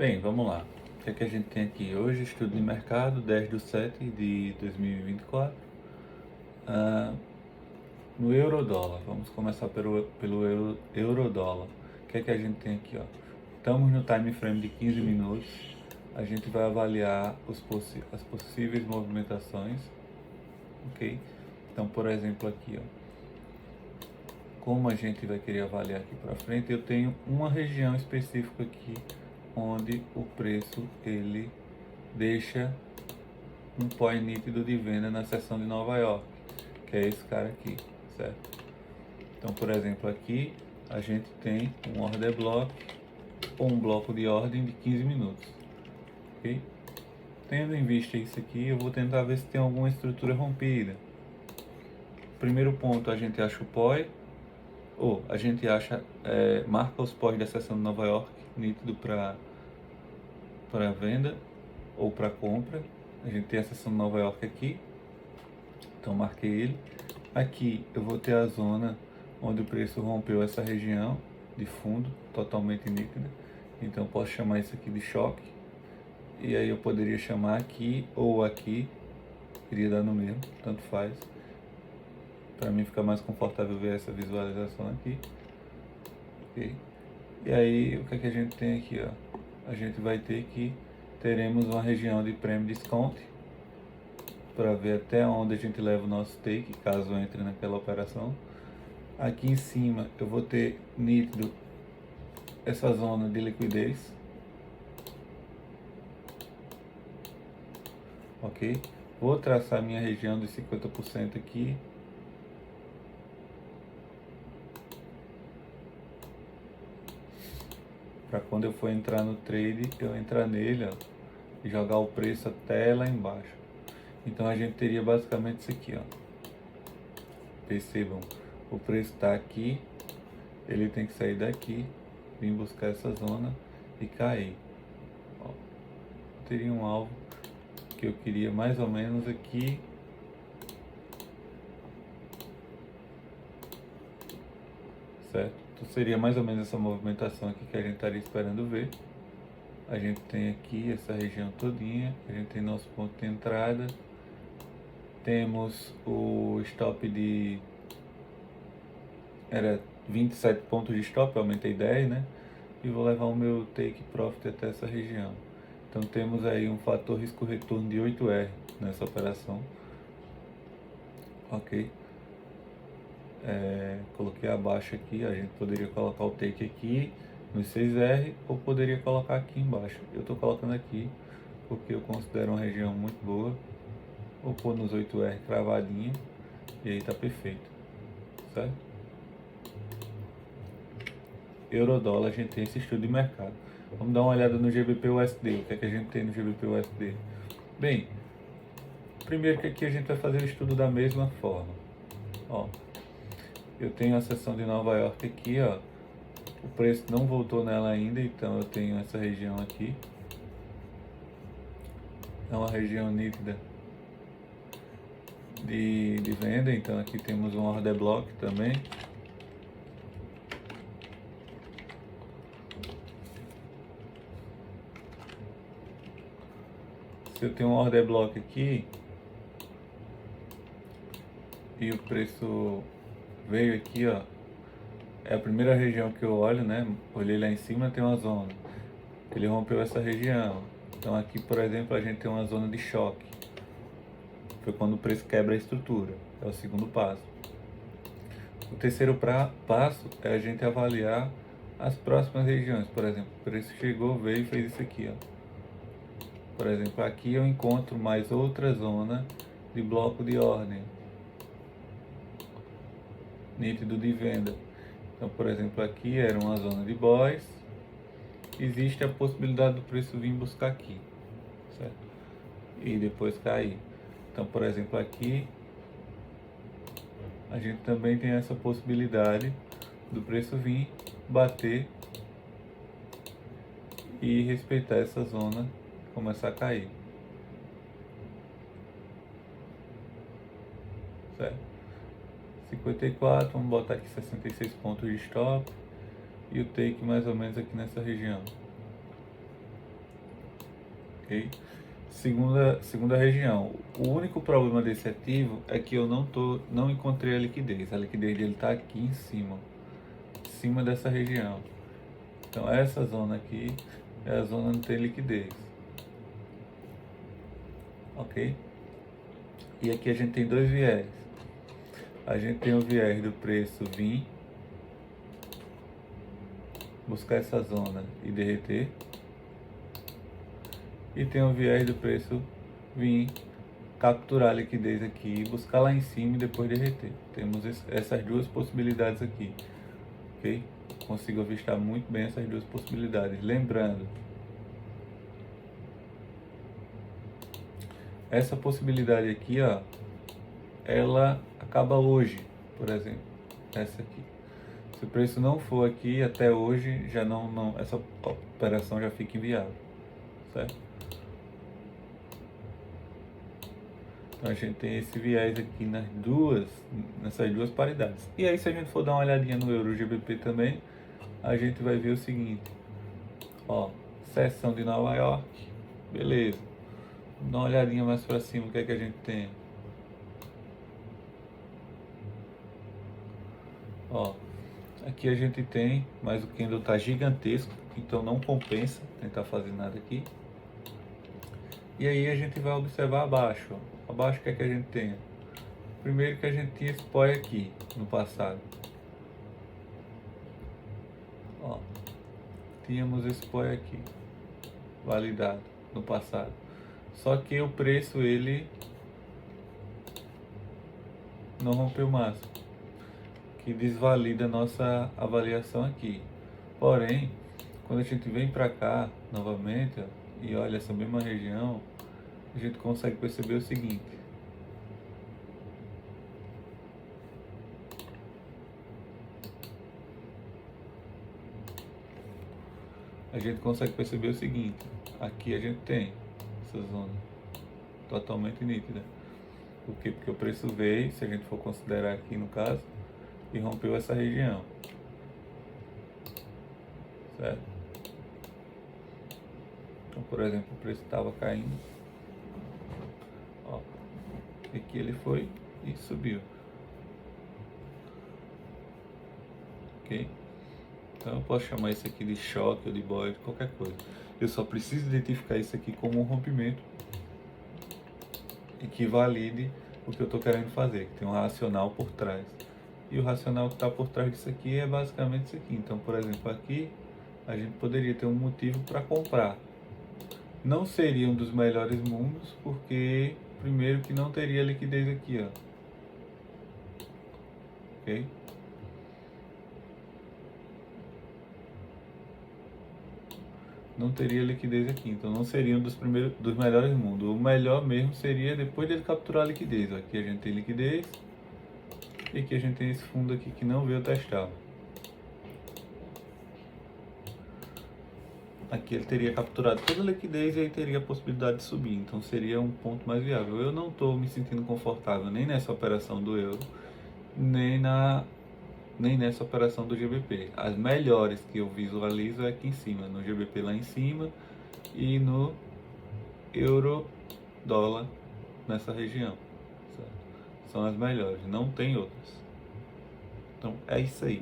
Bem, vamos lá. O que é que a gente tem aqui hoje? Estudo de mercado, 10/7 de 2024. Ah, no euro-dólar, vamos começar pelo euro-dólar. O que é que a gente tem aqui? Ó? Estamos no time frame de 15 minutos. A gente vai avaliar as possíveis movimentações, ok? Então, por exemplo, aqui, ó, como a gente vai querer avaliar aqui para frente, eu tenho uma região específica aqui onde o preço ele deixa um pó nítido de venda na seção de Nova York, que é esse cara aqui, certo? Então, por exemplo, aqui a gente tem um order block ou um bloco de ordem de 15 minutos, ok? Tendo em vista isso aqui, eu vou tentar ver se tem alguma estrutura rompida. Primeiro ponto, a gente acha o POI, ou a gente acha, marca os POIs da seção de Nova York, nítido para venda ou para compra. A gente tem a seção de Nova York aqui, então marquei ele. Aqui eu vou ter a zona onde o preço rompeu essa região de fundo totalmente nítida, então posso chamar isso aqui de choque, e aí eu poderia chamar aqui ou aqui, iria dar no mesmo, tanto faz. Para mim fica mais confortável ver essa visualização aqui, ok? E aí o que é que a gente tem aqui, ó? A gente vai ter que teremos uma região de prêmio discount para ver até onde a gente leva o nosso take, caso entre naquela operação. Aqui em cima eu vou ter nítido essa zona de liquidez, ok? Vou traçar minha região de 50% aqui, para quando eu for entrar no trade, eu entrar nele, ó, e jogar o preço até lá embaixo. Então a gente teria basicamente isso aqui, ó. Percebam, o preço está aqui, ele tem que sair daqui, vir buscar essa zona e cair. Ó, teria um alvo que eu queria mais ou menos aqui, certo? Então seria mais ou menos essa movimentação aqui que a gente estaria esperando ver. A gente tem aqui essa região todinha, a gente tem nosso ponto de entrada, temos o stop de, era 27 pontos de stop, eu aumentei 10, né? E vou levar o meu take profit até essa região. Então temos aí um fator risco-retorno de 8R nessa operação, ok? Coloquei abaixo aqui, a gente poderia colocar o take aqui no 6R ou poderia colocar aqui embaixo. Eu estou colocando aqui porque eu considero uma região muito boa. Vou pôr nos 8R cravadinho e aí tá perfeito, certo? Euro-dólar, a gente tem esse estudo de mercado. Vamos dar uma olhada no GBP-USD. O que é que a gente tem no GBP-USD? Bem, primeiro que aqui a gente vai fazer o estudo da mesma forma. Ó, eu tenho a seção de Nova York aqui, ó. O preço não voltou nela ainda, então eu tenho essa região aqui. É uma região nítida de venda, então aqui temos um order block também. Se eu tenho um order block aqui e o preço veio aqui, ó, é a primeira região que eu olho, né? Olhei lá em cima, tem uma zona. Ele rompeu essa região. Então aqui, por exemplo, a gente tem uma zona de choque. Foi quando o preço quebra a estrutura. É o segundo passo. O terceiro passo é a gente avaliar as próximas regiões. Por exemplo, o preço chegou, veio e fez isso aqui, ó. Por exemplo, aqui eu encontro mais outra zona de bloco de ordem, nítido de venda. Então, por exemplo, aqui era uma zona de boys, existe a possibilidade do preço vir buscar aqui, certo? E depois cair. Então, por exemplo, aqui a gente também tem essa possibilidade do preço vir, bater e respeitar essa zona, começar a cair, certo? 54, vamos botar aqui 66 pontos de stop e o take mais ou menos aqui nessa região. ok? Segunda região. O único problema desse ativo é que eu não encontrei a liquidez. A liquidez dele está aqui em cima dessa região. Então essa zona aqui é a zona onde tem liquidez, ok? E aqui a gente tem dois viés. A gente tem o viés do preço vir, buscar essa zona e derreter. E tem o viés do preço vir, capturar a liquidez aqui, buscar lá em cima e depois derreter. Temos essas duas possibilidades aqui, ok? Consigo avistar muito bem essas duas possibilidades. Lembrando, essa possibilidade aqui, ó, ela acaba hoje, por exemplo, essa aqui. Se o preço não for aqui até hoje, já essa operação já fica inviável, certo? Então a gente tem esse viés aqui nessas duas paridades. E aí, se a gente for dar uma olhadinha no Euro GBP também, a gente vai ver o seguinte, ó, seção de Nova York, beleza. Dá uma olhadinha mais para cima, o que é que a gente tem? Ó, aqui a gente tem, mas o candle tá gigantesco, então não compensa tentar fazer nada aqui. E aí a gente vai observar abaixo, ó. Abaixo o que é que a gente tem? Primeiro que a gente tinha esse POI aqui no passado. Ó, tínhamos esse POI aqui, validado no passado. Só que o preço ele não rompeu o máximo, que desvalida a nossa avaliação aqui. Porém, quando a gente vem para cá novamente, ó, e olha essa mesma região, a gente consegue perceber o seguinte. A gente consegue perceber o seguinte, aqui a gente tem essa zona totalmente nítida. Por quê? Porque o preço veio, se a gente for considerar aqui no caso, e rompeu essa região, certo? Então, por exemplo, o preço estava caindo, ó, e aqui ele foi e subiu, ok? Então eu posso chamar isso aqui de choque ou de void, qualquer coisa. Eu só preciso identificar isso aqui como um rompimento e que valide o que eu estou querendo fazer, que tem um racional por trás. E o racional que está por trás disso aqui é basicamente isso aqui. Então, por exemplo, aqui a gente poderia ter um motivo para comprar. Não seria um dos melhores mundos, porque primeiro que não teria liquidez aqui, ó. Ok? Não teria liquidez aqui, então não seria um dos melhores mundos. O melhor mesmo seria depois dele capturar a liquidez. Aqui a gente tem liquidez e aqui a gente tem esse fundo aqui que não veio testar. Aqui ele teria capturado toda a liquidez e aí teria a possibilidade de subir, então seria um ponto mais viável. Eu não estou me sentindo confortável nem nessa operação do euro, nem nessa operação do GBP. As melhores que eu visualizo é aqui em cima, no GBP lá em cima e no euro dólar nessa região, certo? São as melhores, não tem outras. Então é isso aí.